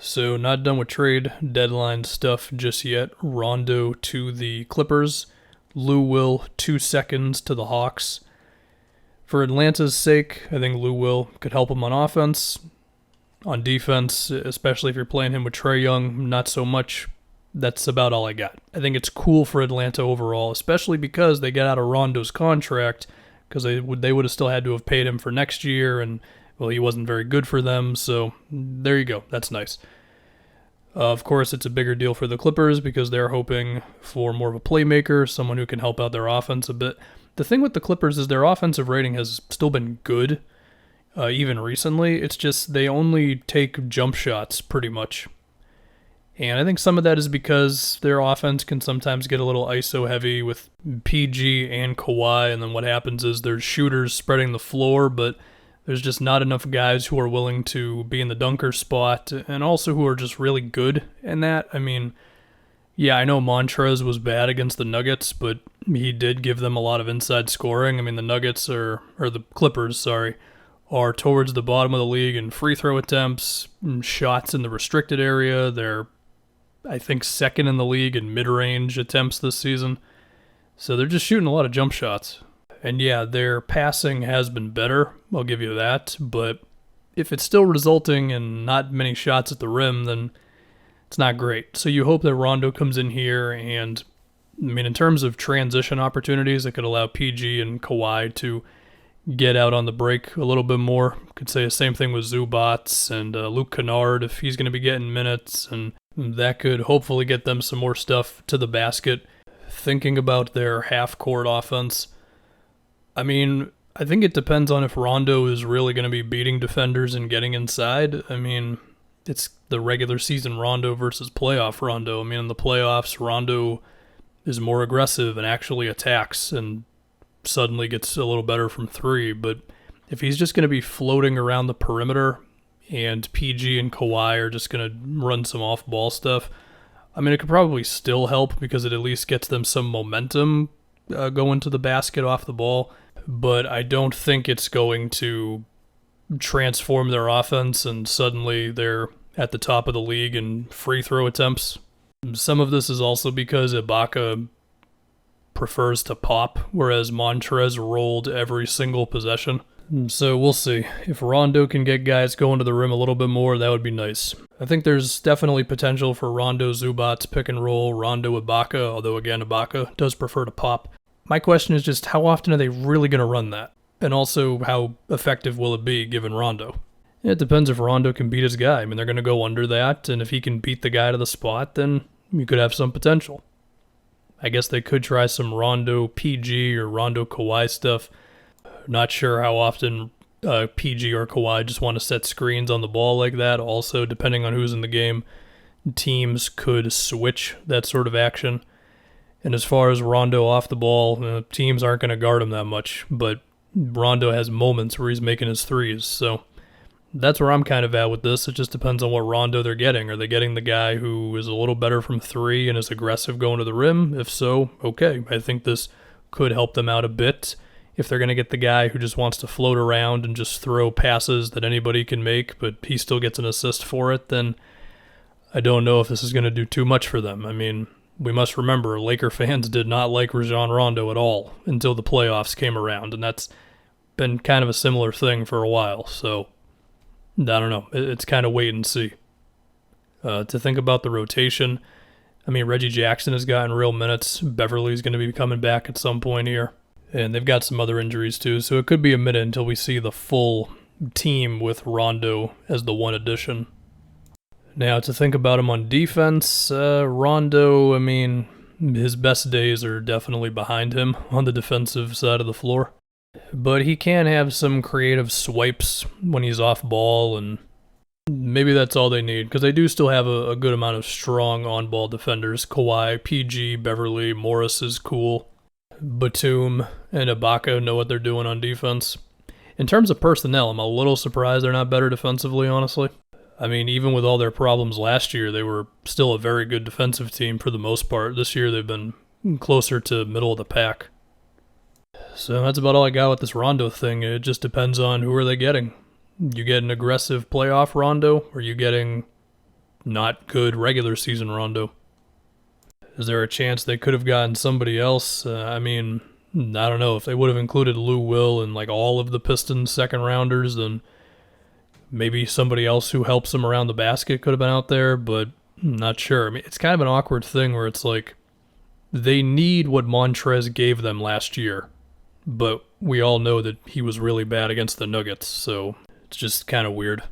So not done with trade deadline stuff just yet. Rondo to the Clippers. Lou Will 2 seconds to the Hawks. For Atlanta's sake, I think Lou Will could help him on offense. On defense, especially if you're playing him with Trae Young, not so much. That's about all I got. I think it's cool for Atlanta overall, especially because they got out of Rondo's contract, because they would have still had to have paid him for next year, and well, he wasn't very good for them, so there you go. That's nice. Of course, it's a bigger deal for the Clippers because they're hoping for more of a playmaker, someone who can help out their offense a bit. The thing with the Clippers is their offensive rating has still been good, even recently. It's just they only take jump shots pretty much. And I think some of that is because their offense can sometimes get a little ISO heavy with PG and Kawhi, and then what happens is there's shooters spreading the floor, but there's just not enough guys who are willing to be in the dunker spot, and also who are just really good in that. I mean, yeah, I know Montrez was bad against the Nuggets, but he did give them a lot of inside scoring. I mean, the Nuggets or the Clippers, sorry, are towards the bottom of the league in free throw attempts, shots in the restricted area. They're, I think, second in the league in mid-range attempts this season. So they're just shooting a lot of jump shots. And yeah, their passing has been better, I'll give you that, but if it's still resulting in not many shots at the rim, then it's not great. So you hope that Rondo comes in here and, I mean, in terms of transition opportunities, it could allow PG and Kawhi to get out on the break a little bit more. Could say the same thing with Zubats and Luke Kennard if he's going to be getting minutes, and that could hopefully get them some more stuff to the basket. Thinking about their half-court offense, I mean, I think it depends on if Rondo is really going to be beating defenders and getting inside. I mean, it's the regular season Rondo versus playoff Rondo. I mean, in the playoffs, Rondo is more aggressive and actually attacks and suddenly gets a little better from three. But if he's just going to be floating around the perimeter and PG and Kawhi are just going to run some off-ball stuff, I mean, it could probably still help because it at least gets them some momentum going to the basket off the ball. But I don't think it's going to transform their offense and suddenly they're at the top of the league in free throw attempts. Some of this is also because Ibaka prefers to pop, whereas Montrez rolled every single possession. So we'll see. If Rondo can get guys going to the rim a little bit more, that would be nice. I think there's definitely potential for Rondo Zubats pick and roll, Rondo Ibaka, although again, Ibaka does prefer to pop. My question is just how often are they really going to run that? And also, how effective will it be given Rondo? It depends if Rondo can beat his guy. I mean, they're going to go under that, and if he can beat the guy to the spot, then you could have some potential. I guess they could try some Rondo PG or Rondo Kawhi stuff. Not sure how often PG or Kawhi just want to set screens on the ball like that. Also, depending on who's in the game, teams could switch that sort of action. And as far as Rondo off the ball, teams aren't going to guard him that much, but Rondo has moments where he's making his threes. So that's where I'm kind of at with this. It just depends on what Rondo they're getting. Are they getting the guy who is a little better from three and is aggressive going to the rim? If so, okay. I think this could help them out a bit. If they're going to get the guy who just wants to float around and just throw passes that anybody can make, but he still gets an assist for it, then I don't know if this is going to do too much for them. I mean, we must remember, Laker fans did not like Rajon Rondo at all until the playoffs came around, and that's been kind of a similar thing for a while. So, I don't know. It's kind of wait and see. To think about the rotation, I mean, Reggie Jackson has gotten real minutes. Beverly's going to be coming back at some point here. And they've got some other injuries too, so it could be a minute until we see the full team with Rondo as the one addition. Now, to think about him on defense, Rondo, I mean, his best days are definitely behind him on the defensive side of the floor. But he can have some creative swipes when he's off ball, and maybe that's all they need, because they do still have a good amount of strong on-ball defenders. Kawhi, PG, Beverly, Morris is cool. Batum and Ibaka know what they're doing on defense. In terms of personnel, I'm a little surprised they're not better defensively, honestly. I mean, even with all their problems last year, they were still a very good defensive team for the most part. This year, they've been closer to middle of the pack. So that's about all I got with this Rondo thing. It just depends on who are they getting. You get an aggressive playoff Rondo, or you getting not good regular season Rondo. Is there a chance they could have gotten somebody else? I mean, I don't know. If they would have included Lou Will and like all of the Pistons second rounders, then maybe somebody else who helps them around the basket could have been out there, but not sure. I mean, it's kind of an awkward thing where it's like they need what Montrez gave them last year, but we all know that he was really bad against the Nuggets, so it's just kind of weird.